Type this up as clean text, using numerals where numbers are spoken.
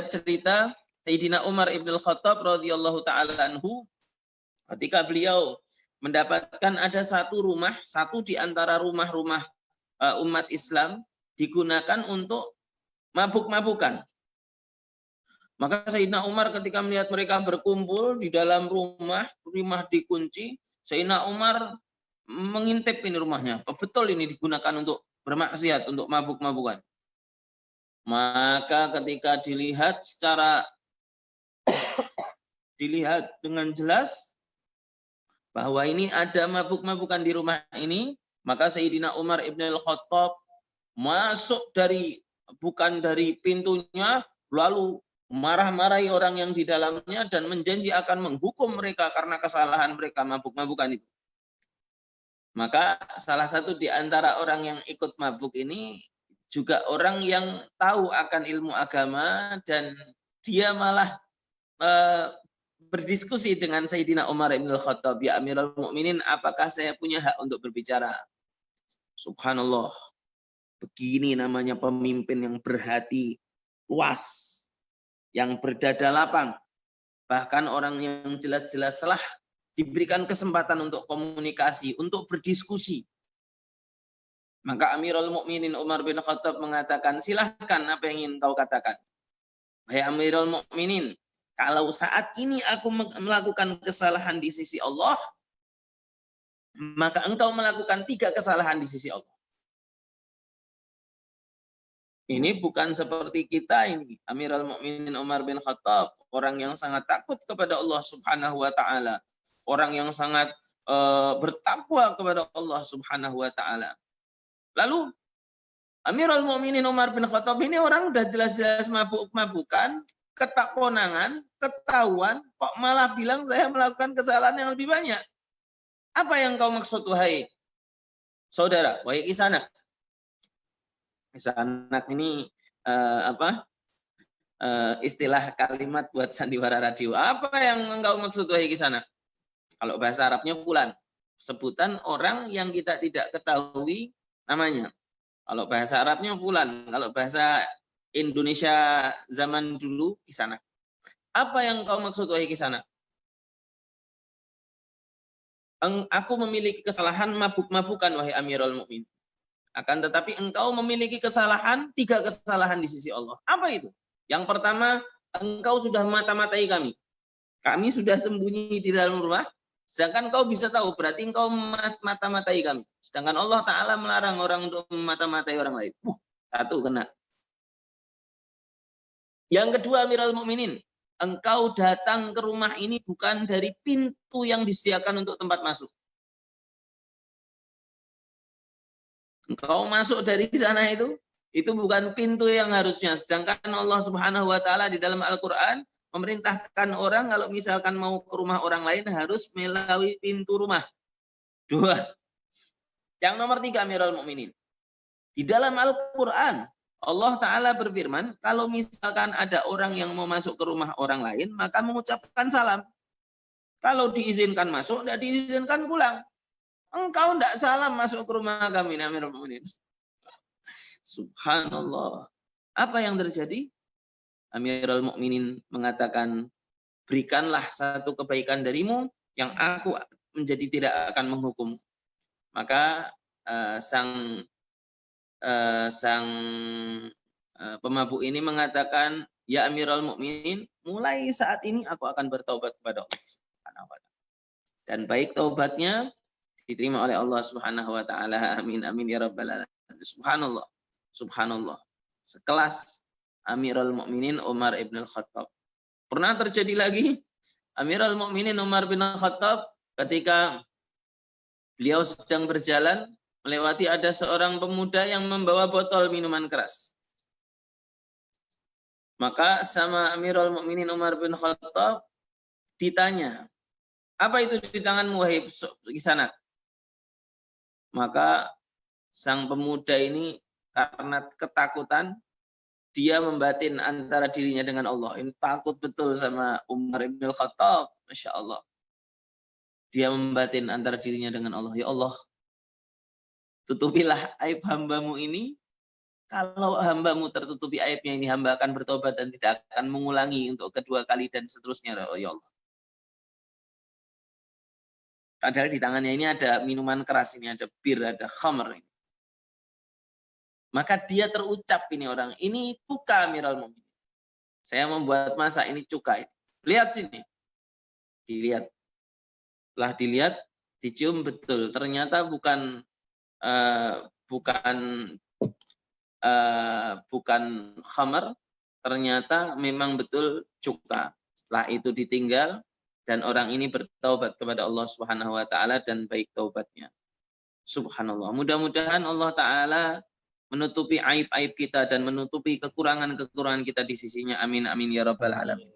cerita Sayyidina Umar ibn al-Khattab radhiyallahu ta'ala anhu, ketika beliau mendapatkan ada satu di antara rumah-rumah umat Islam digunakan untuk mabuk-mabukan. Maka Sayyidina Umar ketika melihat mereka berkumpul di dalam rumah dikunci, Sayyidina Umar mengintip ini rumahnya. Betul ini digunakan untuk bermaksiat, untuk mabuk-mabukan. Maka ketika dilihat dengan jelas bahwa ini ada mabuk-mabukan di rumah ini, maka Sayyidina Umar ibn al-Khattab masuk bukan dari pintunya, lalu marah-marahi orang yang di dalamnya dan menjanji akan menghukum mereka karena kesalahan mereka mabuk-mabukan itu. Maka salah satu di antara orang yang ikut mabuk ini juga orang yang tahu akan ilmu agama, dan dia malah berdiskusi dengan Sayyidina Umar ibn al-Khattab, ya Amirul Mukminin, apakah saya punya hak untuk berbicara? Subhanallah, begini namanya pemimpin yang berhati luas, yang berdada lapang. Bahkan orang yang jelas-jelas salah diberikan kesempatan untuk komunikasi, untuk berdiskusi. Maka Amirul Mukminin Umar bin Khattab mengatakan, silahkan, apa yang ingin kau katakan? Wahai Amirul Mukminin, kalau saat ini aku melakukan kesalahan di sisi Allah, maka engkau melakukan 3 kesalahan di sisi Allah. Ini bukan seperti kita ini, Amirul Mukminin Umar bin Khattab, orang yang sangat takut kepada Allah Subhanahu wa taala, orang yang sangat bertakwa kepada Allah Subhanahu wa taala. Lalu Amirul Mukminin Umar bin Khattab ini orang udah jelas-jelas mabuk-mabukan, ketakonangan, ketahuan, kok malah bilang saya melakukan kesalahan yang lebih banyak. Apa yang kau maksud, wahai saudara, wahai Kisanak? Kisanak ini istilah kalimat buat sandiwara radio. Apa yang engkau maksud, wahai Kisanak? Kalau bahasa Arabnya fulan, sebutan orang yang kita tidak ketahui namanya. Kalau bahasa Arabnya fulan, kalau bahasa Indonesia zaman dulu Kisanak. Apa yang kau maksud, wahai Kisanak? Aku memiliki kesalahan mabuk-mabukan, wahai Amirul Mukminin. Akan tetapi engkau memiliki kesalahan, 3 kesalahan di sisi Allah. Apa itu? Yang pertama, engkau sudah mata-matai kami. Kami sudah sembunyi di dalam rumah, sedangkan kau bisa tahu, berarti engkau mata-matai kami. Sedangkan Allah Ta'ala melarang orang untuk mata-matai orang lain. Satu kena. Yang kedua, Amirul Mukminin, engkau datang ke rumah ini bukan dari pintu yang disediakan untuk tempat masuk. Engkau masuk dari sana itu bukan pintu yang harusnya. Sedangkan Allah Subhanahu wa taala di dalam Al-Qur'an memerintahkan orang kalau misalkan mau ke rumah orang lain harus melalui pintu rumah. 2. Yang nomor 3, Amirul Mukminin. Di dalam Al-Qur'an Allah Ta'ala berfirman, kalau misalkan ada orang yang mau masuk ke rumah orang lain, maka mengucapkan salam. Kalau diizinkan masuk, tidak diizinkan pulang. Engkau tidak salam masuk ke rumah kami, Amirul Mukminin. Subhanallah. Apa yang terjadi? Amirul Mukminin mengatakan, berikanlah satu kebaikan darimu yang aku menjadi tidak akan menghukum. Maka sang pemabuk ini mengatakan, ya Amirul Mukminin, mulai saat ini aku akan bertaubat kepada Allah Subhanahu wa taala. Dan baik taubatnya diterima oleh Allah Subhanahu wa taala. Amin amin ya rabbal alamin. Subhanallah. Subhanallah. Sekelas Amirul Mukminin Umar ibn al-Khattab. Pernah terjadi lagi Amirul Mukminin Umar bin al-Khattab ketika beliau sedang berjalan melewati ada seorang pemuda yang membawa botol minuman keras. Maka sama Amirul Mukminin Umar bin Khattab ditanya, apa itu di tanganmu, wahai Kisanak? Maka sang pemuda ini karena ketakutan, dia membatin antara dirinya dengan Allah. Ini takut betul sama Umar bin Khattab, Masya Allah. Dia membatin antara dirinya dengan Allah. Ya Allah, tutupilah aib hambamu ini kalau hambamu tertutupi aibnya ini, hamba akan bertobat dan tidak akan mengulangi untuk kedua kali dan seterusnya, ya Allah. Padahal di tangannya ini ada minuman keras, ini ada bir, ada khamr. Maka dia terucap ini orang, ini cuka Amirul Mukminin. Saya membuat masak, ini cuka. Lihat sini. Dilihat. Setelah dilihat, dicium betul. Ternyata bukan khamr, ternyata memang betul cuka. Setelah itu ditinggal dan orang ini bertaubat kepada Allah Subhanahu wa taala dan baik taubatnya. Subhanallah. Mudah-mudahan Allah taala menutupi aib-aib kita dan menutupi kekurangan-kekurangan kita di sisinya. Amin amin ya rabbal alamin.